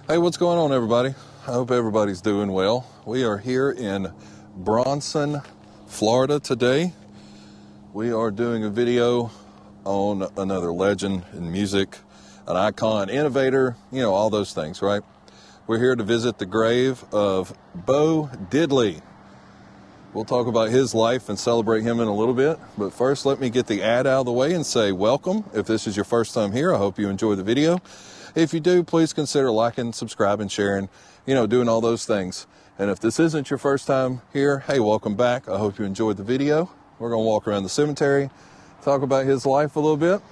Hey, what's going on, everybody? I hope everybody's doing well. We are here in Bronson, Florida today. We are doing a video on another legend in music, an icon, innovator, all those things, right? We're here to visit the grave of Bo Diddley. We'll talk about his life and celebrate him in a little bit. But first, let me get the ad out of the way and say welcome. If this is your first time here, I hope you enjoy the video. If you do, please consider liking, subscribing, sharing, doing all those things. And if this isn't your first time here, hey, welcome back. I hope you enjoyed the video. We're going to walk around the cemetery, talk about his life a little bit,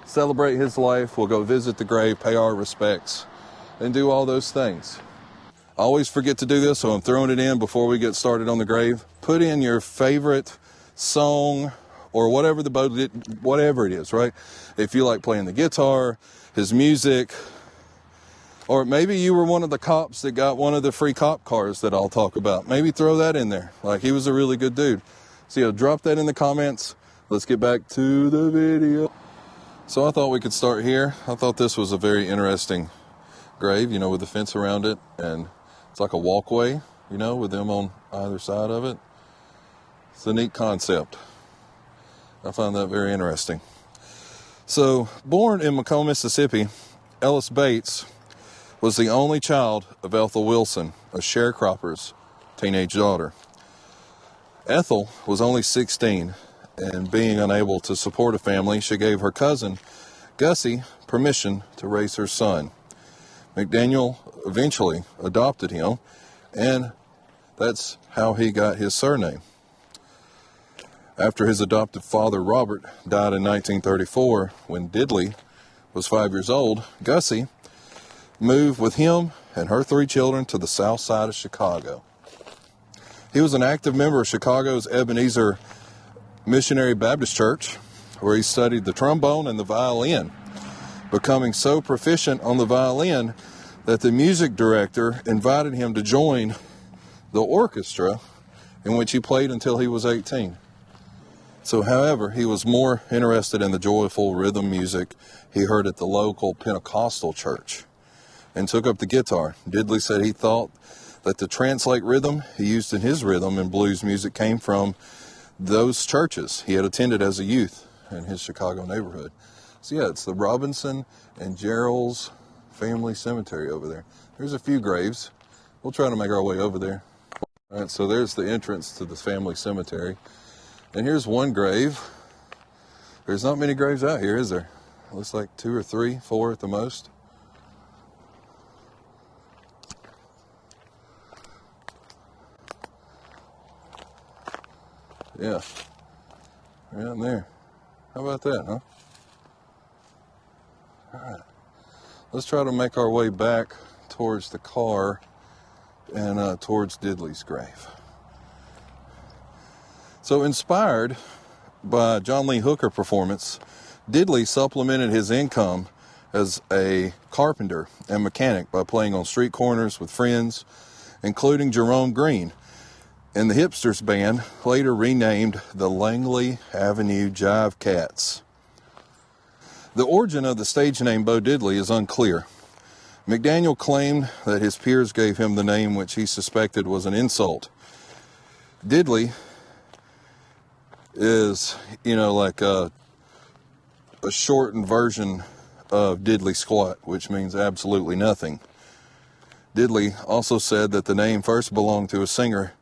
celebrate his life. We'll go visit the grave, pay our respects, and do all those things. I always forget to do this, so I'm throwing it in before we get started on the grave. Put in your favorite song or whatever whatever it is, right? If you like playing the guitar, his music, or maybe you were one of the cops that got one of the free cop cars that I'll talk about. Maybe throw that in there. Like, he was a really good dude. So, drop that in the comments. Let's get back to the video. So I thought we could start here. I thought this was a very interesting grave, with the fence around it, and it's like a walkway, with them on either side of it. It's a neat concept. I find that very interesting. So, born in McComb, Mississippi, Ellis Bates was the only child of Ethel Wilson, a sharecropper's teenage daughter. Ethel was only 16, and being unable to support a family, she gave her cousin, Gussie, permission to raise her son. McDaniel eventually adopted him, and that's how he got his surname. After his adoptive father, Robert, died in 1934, when Diddley was 5 years old, Gussie moved with him and her 3 children to the south side of Chicago. He was an active member of Chicago's Ebenezer Missionary Baptist Church, where he studied the trombone and the violin, becoming so proficient on the violin that the music director invited him to join the orchestra, in which he played until he was 18. So, however, he was more interested in the joyful rhythm music he heard at the local Pentecostal church and took up the guitar. Diddley said he thought that the trance-like rhythm he used in his rhythm and blues music came from those churches he had attended as a youth in his Chicago neighborhood. So yeah, it's the Robinson and Gerald's family cemetery over there. There's a few graves. We'll try to make our way over there. All right, so there's the entrance to the family cemetery. And here's one grave. There's not many graves out here, is there? It looks like 2 or 3, 4 at the most. Yeah, right in there. How about that, huh? All right. Let's try to make our way back towards the car and towards Diddley's grave. So, inspired by John Lee Hooker performance, Diddley supplemented his income as a carpenter and mechanic by playing on street corners with friends, including Jerome Green, and the Hipsters band, later renamed the Langley Avenue Jive Cats. The origin of the stage name Bo Diddley is unclear. McDaniel claimed that his peers gave him the name which he suspected was an insult. Diddley is, like a shortened version of Diddley Squat, which means absolutely nothing. Diddley also said that the name first belonged to a singer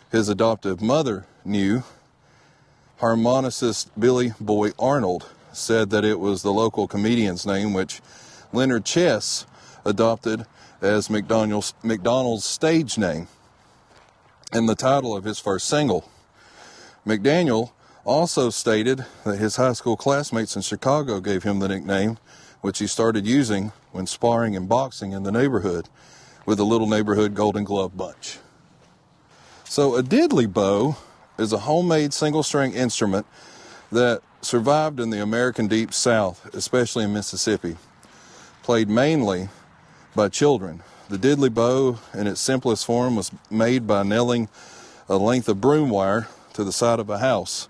his adoptive mother knew. Harmonicist Billy Boy Arnold said that it was the local comedian's name, which Leonard Chess adopted as McDonald's stage name and the title of his first single. McDaniel also stated that his high school classmates in Chicago gave him the nickname, which he started using when sparring and boxing in the neighborhood with the little neighborhood Golden Glove bunch. So a diddley bow is a homemade single-string instrument that survived in the American Deep South, especially in Mississippi, played mainly by children. The diddley bow, in its simplest form, was made by nailing a length of broom wire to the side of a house,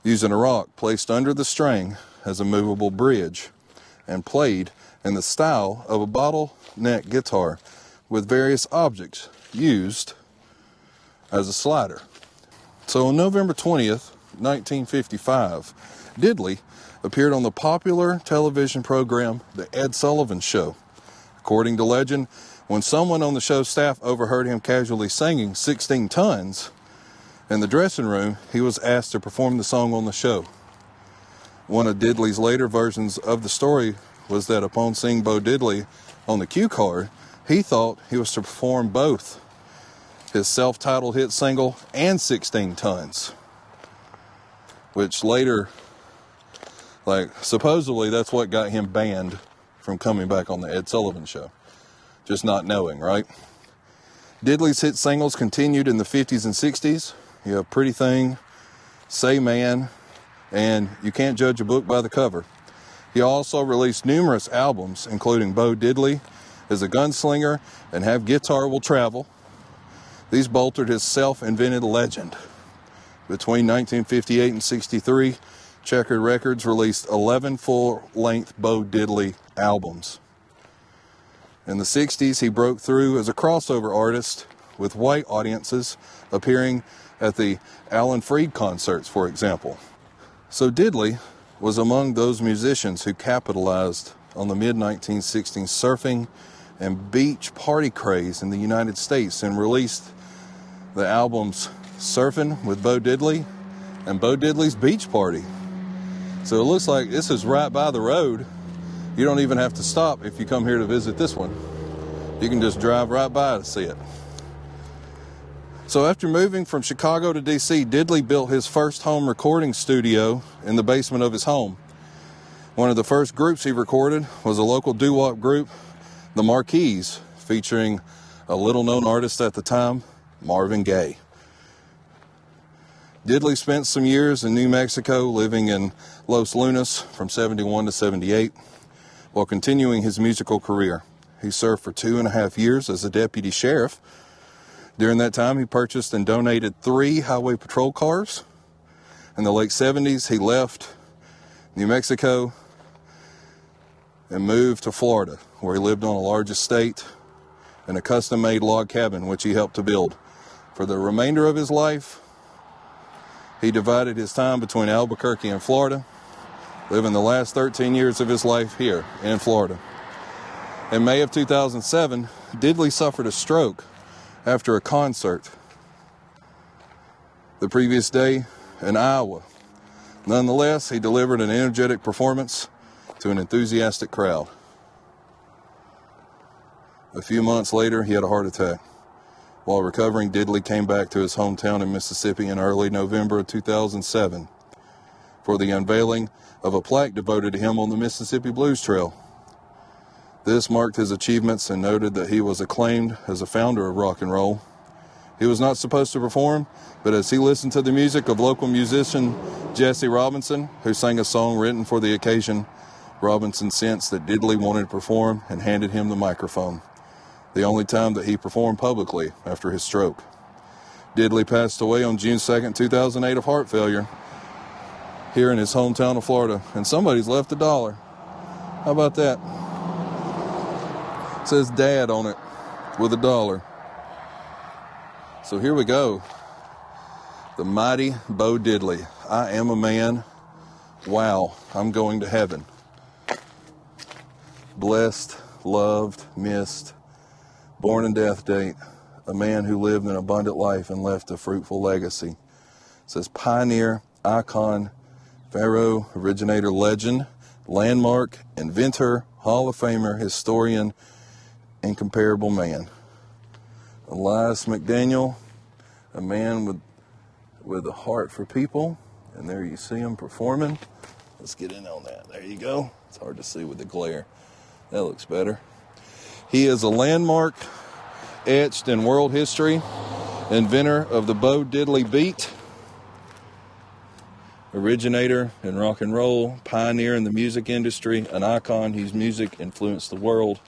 using a rock placed under the string as a movable bridge, and played and the style of a bottleneck guitar with various objects used as a slider. So on November 20th, 1955, Diddley appeared on the popular television program The Ed Sullivan Show. According to legend, when someone on the show's staff overheard him casually singing 16 Tons in the dressing room, he was asked to perform the song on the show. One of Diddley's later versions of the story was that upon seeing Bo Diddley on the cue card, he thought he was to perform both his self-titled hit single and 16 Tons, which later, supposedly that's what got him banned from coming back on the Ed Sullivan Show. Just not knowing, right? Diddley's hit singles continued in the 50s and 60s. You have Pretty Thing, Say Man, and You Can't Judge a Book by the Cover. He also released numerous albums, including Bo Diddley is a Gunslinger and Have Guitar Will Travel. These bolstered his self-invented legend. Between 1958 and 63, Checkered Records released 11 full-length Bo Diddley albums. In the 60s, he broke through as a crossover artist with white audiences, appearing at the Alan Freed concerts, for example. So Diddley was among those musicians who capitalized on the mid-1960s surfing and beach party craze in the United States and released the albums Surfing with Bo Diddley and Bo Diddley's Beach Party. So it looks like this is right by the road. You don't even have to stop if you come here to visit this one. You can just drive right by to see it. So after moving from Chicago to D.C., Diddley built his first home recording studio in the basement of his home. One of the first groups he recorded was a local doo-wop group, the Marquis, featuring a little-known artist at the time, Marvin Gaye. Diddley spent some years in New Mexico, living in Los Lunas from 71 to 78, while continuing his musical career. He served for 2.5 years as a deputy sheriff. During that time, he purchased and donated 3 highway patrol cars. In the late 70s, he left New Mexico and moved to Florida, where he lived on a large estate in a custom-made log cabin, which he helped to build. For the remainder of his life, he divided his time between Albuquerque and Florida, living the last 13 years of his life here in Florida. In May of 2007, Diddley suffered a stroke after a concert the previous day in Iowa. Nonetheless, he delivered an energetic performance to an enthusiastic crowd. A few months later, he had a heart attack. While recovering, Diddley came back to his hometown in Mississippi in early November of 2007 for the unveiling of a plaque devoted to him on the Mississippi Blues Trail. This marked his achievements and noted that he was acclaimed as a founder of rock and roll. He was not supposed to perform, but as he listened to the music of local musician Jesse Robinson, who sang a song written for the occasion, Robinson sensed that Diddley wanted to perform and handed him the microphone, the only time that he performed publicly after his stroke. Diddley passed away on June 2nd, 2008 of heart failure here in his hometown of Florida. And somebody's left $1. How about that? It says Dad on it with $1. So here we go. The mighty Bo Diddley. I am a man. Wow, I'm going to heaven. Blessed, loved, missed, born and death date, a man who lived an abundant life and left a fruitful legacy. It says pioneer, icon, pharaoh, originator, legend, landmark, inventor, Hall of Famer, historian, incomparable man. Gussie McDaniel, a man with a heart for people, and there you see him performing. Let's get in on that. There you go. It's hard to see with the glare. That looks better. He is a landmark etched in world history, inventor of the Bo Diddley beat, originator in rock and roll, pioneer in the music industry, an icon whose music influenced the world.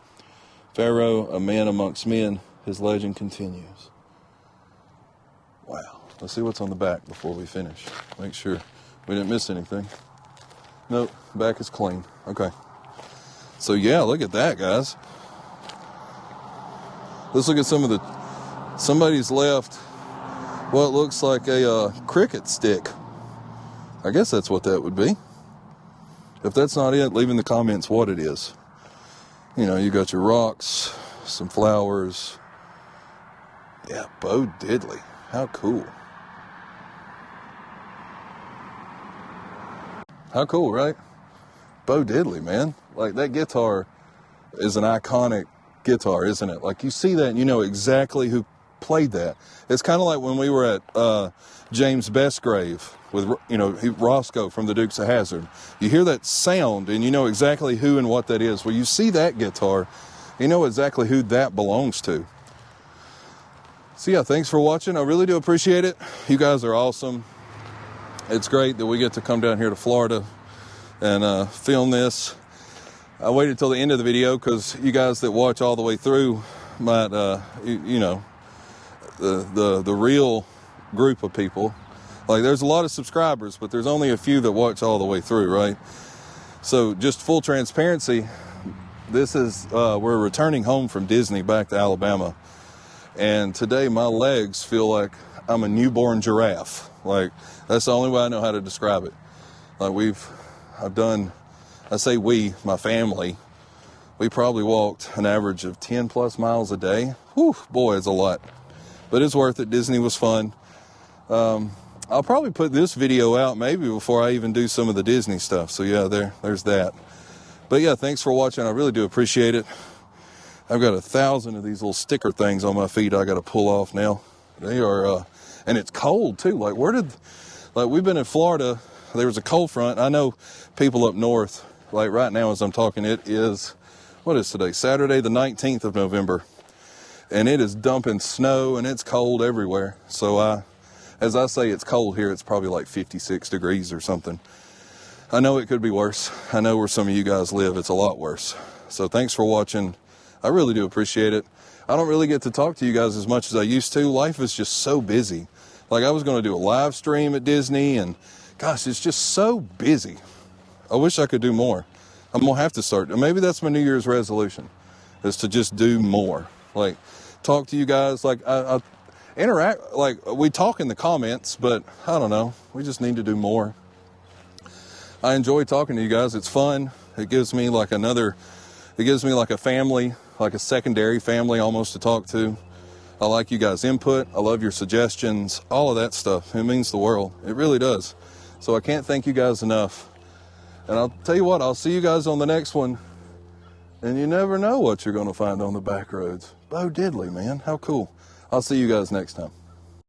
Pharaoh, a man amongst men, his legend continues. Wow. Let's see what's on the back before we finish. Make sure we didn't miss anything. Nope, back is clean. Okay. So yeah, look at that, guys. Let's look at some of the, somebody's left what looks like a cricket stick. I guess that's what that would be. If that's not it, leave in the comments what it is. You know, you got your rocks, some flowers. Yeah, Bo Diddley. How cool. How cool, right? Bo Diddley, man. Like, that guitar is an iconic guitar, isn't it? Like, you see that and you know exactly who played that. It's kind of like when we were at James Best's grave with, you know, Roscoe from the Dukes of Hazzard. You hear that sound and you know exactly who and what that is. Well, you see that guitar, you know exactly who that belongs to. So yeah, thanks for watching. I really do appreciate it. You guys are awesome. It's great that we get to come down here to Florida and film this. I waited till the end of the video because you guys that watch all the way through might, you know, the real group of people. Like, there's a lot of subscribers, but there's only a few that watch all the way through, right? So just full transparency, this is, we're returning home from Disney back to Alabama. And today my legs feel like I'm a newborn giraffe. Like, that's the only way I know how to describe it. Like, I've done, I say we, my family, we probably walked an average of 10 plus miles a day. Whew, boy, it's a lot. But it's worth it. Disney was fun. I'll probably put this video out maybe before I even do some of the Disney stuff. So yeah, there's that. But yeah, thanks for watching. I really do appreciate it. I've got 1,000 of these little sticker things on my feet I got to pull off now. They are, and it's cold too. Like, we've been in Florida. There was a cold front. I know people up north, like right now as I'm talking, it is, what is today? Saturday the 19th of November. And it is dumping snow and it's cold everywhere. So as I say, it's cold here. It's probably like 56 degrees or something. I know it could be worse. I know where some of you guys live, it's a lot worse. So thanks for watching. I really do appreciate it. I don't really get to talk to you guys as much as I used to. Life is just so busy. Like, I was going to do a live stream at Disney and gosh, it's just so busy. I wish I could do more. I'm going to have to start. Maybe that's my New Year's resolution, is to just do more. Like, talk to you guys. Like, I interact. Like, we talk in the comments, but I don't know. We just need to do more. I enjoy talking to you guys. It's fun. It gives me like a family, like a secondary family almost to talk to. I like you guys' input. I love your suggestions, all of that stuff. It means the world. It really does. So I can't thank you guys enough. And I'll tell you what, I'll see you guys on the next one. And you never know what you're going to find on the back roads. Bo Diddley, man. How cool. I'll see you guys next time.